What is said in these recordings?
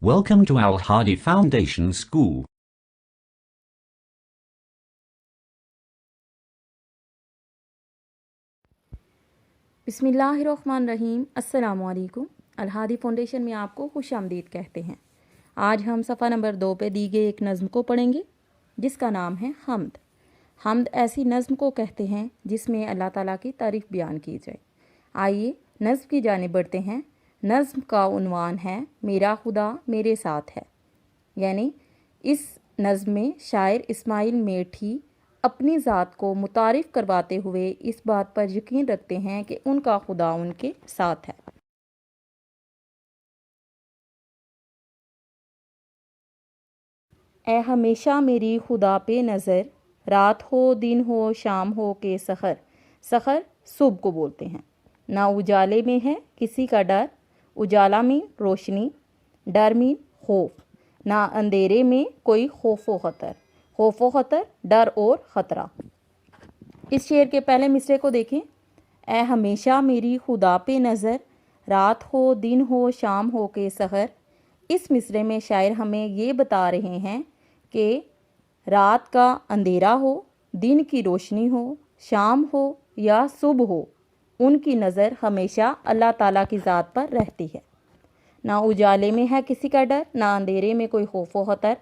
Welcome to Al Hadi Foundation School. बिस्मिल्लाहिर्रहमानिर्रहीम। अस्सलामु अलैकुम। अल हादी फाउंडेशन में आपको खुश आमदीद कहते हैं। आज हम सफ़ा नंबर 2 पे दी गई एक नज़्म को पढ़ेंगे जिसका नाम है हम्द। हम्द ऐसी नज़्म को कहते हैं जिसमें अल्लाह ताला की तारीफ़ बयान की जाए। आइए नज़्म की जानिब बढ़ते हैं। नज़्म का उन्वान है मेरा खुदा मेरे साथ है। यानी इस नज़्म में शायर इस्माइल मेठी अपनी ज़ात को मुतारिफ़ करवाते हुए इस बात पर यकीन रखते हैं कि उनका खुदा उनके साथ है। ए हमेशा मेरी खुदा पे नज़र, रात हो दिन हो शाम हो के सहर। सहर सुबह को बोलते हैं। ना उजाले में है किसी का डर, उजाला में रोशनी, डर में खौफ। ना अंधेरे में कोई खौफ व ख़तर, खौफ व ख़तर डर और ख़तरा। इस शेर के पहले मिसरे को देखें। ए हमेशा मेरी खुदा पे नज़र, रात हो दिन हो शाम हो के सहर। इस मिसरे में शायर हमें ये बता रहे हैं कि रात का अंधेरा हो, दिन की रोशनी हो, शाम हो या सुबह हो, उनकी नज़र हमेशा अल्लाह ताला की ज़ात पर रहती है। ना उजाले में है किसी का डर, ना अंधेरे में कोई खौफ व ख़तर।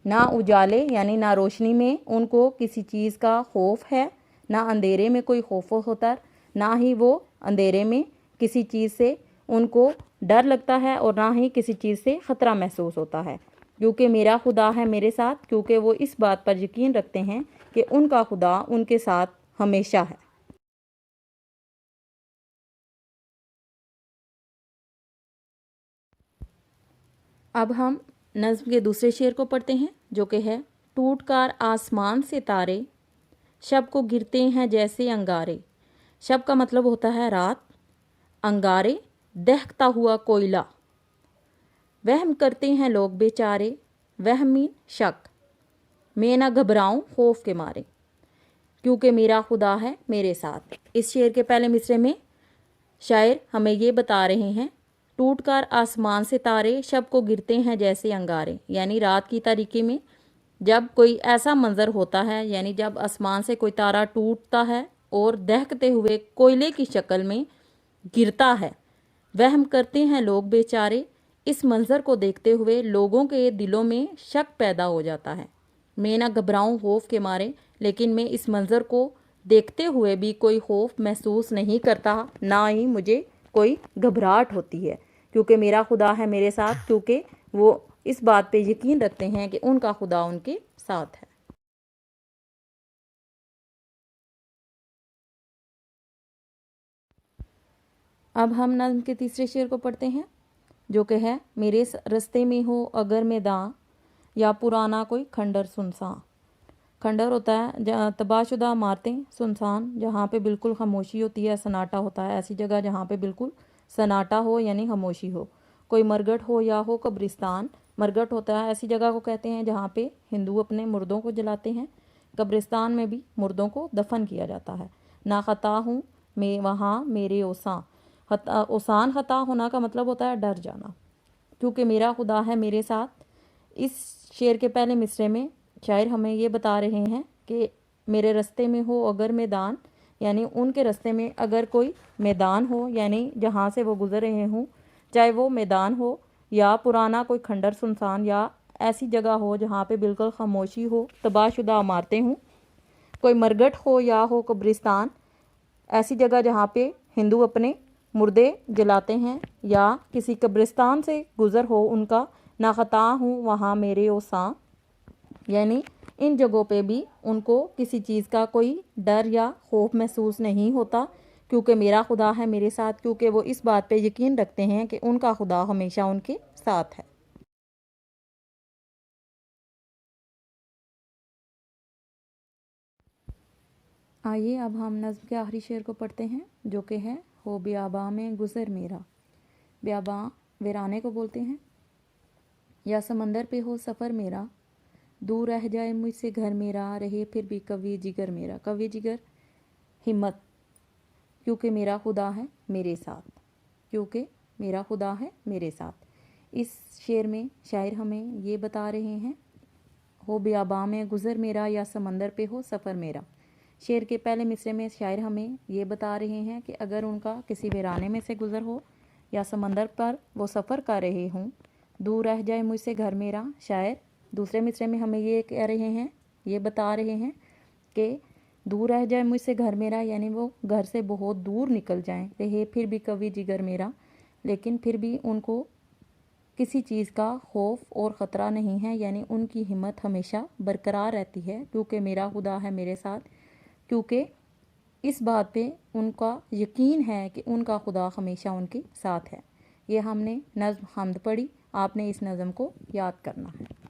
ना उजाले यानी ना रोशनी में उनको किसी चीज़ का खौफ है, ना अंधेरे में कोई खौफ व ख़तर, ना ही वो अंधेरे में किसी चीज़ से उनको डर लगता है और ना ही किसी चीज़ से ख़तरा महसूस होता है। क्योंकि मेरा खुदा है मेरे साथ, क्योंकि वो इस बात पर यकीन रखते हैं कि उनका खुदा उनके साथ हमेशा है। अब हम नज़्म के दूसरे शेर को पढ़ते हैं जो कि है टूट कर आसमान से तारे, शब को गिरते हैं जैसे अंगारे। शब का मतलब होता है रात, अंगारे दहकता हुआ कोयला। वहम करते हैं लोग बेचारे, वहमी शक, मैं ना घबराऊं खौफ के मारे, क्योंकि मेरा खुदा है मेरे साथ। इस शेर के पहले मिसरे में शायर हमें ये बता रहे हैं टूट कर आसमान से तारे, शब को गिरते हैं जैसे अंगारे। यानी रात की तारीकी में जब कोई ऐसा मंज़र होता है, यानी जब आसमान से कोई तारा टूटता है और दहकते हुए कोयले की शक्ल में गिरता है, वहम करते हैं लोग बेचारे। इस मंज़र को देखते हुए लोगों के दिलों में शक पैदा हो जाता है। मैं ना घबराऊं खौफ के मारे, लेकिन मैं इस मंज़र को देखते हुए भी कोई खौफ महसूस नहीं करता, ना ही मुझे कोई घबराहट होती है, क्योंकि मेरा खुदा है मेरे साथ, क्योंकि वो इस बात पे यकीन रखते हैं कि उनका खुदा उनके साथ है। अब हम नज़्म के तीसरे शेर को पढ़ते हैं जो कि है मेरे रस्ते में हो अगर मैदान, या पुराना कोई खंडर सुनसान। खंडर होता है तबाहशुदा इमारतें, सुनसान जहाँ पे बिल्कुल खामोशी होती है, सन्नाटा होता है। ऐसी जगह जहाँ पे बिल्कुल सन्नाटा हो यानी खामोशी हो। कोई मरगट हो या हो कब्रिस्तान। मरगट होता है ऐसी जगह को कहते हैं जहाँ पे हिंदू अपने मुर्दों को जलाते हैं। कब्रिस्तान में भी मुर्दों को दफन किया जाता है। ना खता हूँ मैं वहाँ मेरे ओसान। ओसान खता होना का मतलब होता है डर जाना, क्योंकि मेरा खुदा है मेरे साथ। इस शेर के पहले मिसरे में शायर हमें ये बता रहे हैं कि मेरे रास्ते में हो अगर मैदान, यानी उनके रास्ते में अगर कोई मैदान हो, यानी जहाँ से वो गुज़र रहे हों, चाहे वो मैदान हो या पुराना कोई खंडर सुनसान, या ऐसी जगह हो जहाँ पे बिल्कुल खामोशी हो, तबाहशुदा इमारतें हों। कोई मरगट हो या हो कब्रिस्तान, ऐसी जगह जहाँ पे हिंदू अपने मुर्दे जलाते हैं, या किसी कब्रिस्तान से गुज़र हो उनका। ना खता हूँ वहाँ मेरे ओसां, यानी इन जगहों पे भी उनको किसी चीज़ का कोई डर या खौफ महसूस नहीं होता, क्योंकि मेरा खुदा है मेरे साथ, क्योंकि वो इस बात पे यकीन रखते हैं कि उनका खुदा हमेशा उनके साथ है। आइए अब हम नज़्म के आखिरी शेर को पढ़ते हैं जो कि है हो बियाबा में गुज़र मेरा। बियाबा वीराने को बोलते हैं। या समंदर पे हो सफ़र मेरा, दूर रह जाए मुझसे घर मेरा, रहे फिर भी कवि जिगर मेरा। कवि जिगर हिम्मत, क्योंकि मेरा खुदा है मेरे साथ, क्योंकि मेरा खुदा है मेरे साथ। اس شعر میں شاعر ہمیں یہ بتا رہے ہیں، ہو بیاباں میں گزر میرا یا سمندر پہ ہو سفر میرا۔ شعر کے پہلے مصرعے میں شاعر ہمیں یہ بتا رہے ہیں کہ اگر ان کا کسی ویرانے میں سے گزر ہو یا سمندر پر وہ سفر کر رہے ہوں، دور رہ جائے مجھ سے گھر میرا۔ شاعر دوسرے مصرعے میں ہمیں یہ کہہ رہے ہیں، یہ بتا رہے ہیں کہ دور رہ جائے مجھ سے گھر میرا، یعنی وہ گھر سے بہت دور نکل جائیں، رہے پھر بھی کبھی جگر میرا، لیکن پھر بھی ان کو کسی چیز کا خوف اور خطرہ نہیں ہے، یعنی ان کی ہمت ہمیشہ برقرار رہتی ہے، کیونکہ میرا خدا ہے میرے ساتھ، کیونکہ اس بات پہ ان کا یقین ہے کہ ان کا خدا ہمیشہ ان کے ساتھ ہے۔ یہ ہم نے نظم حمد پڑھی، آپ نے اس نظم کو یاد کرنا ہے۔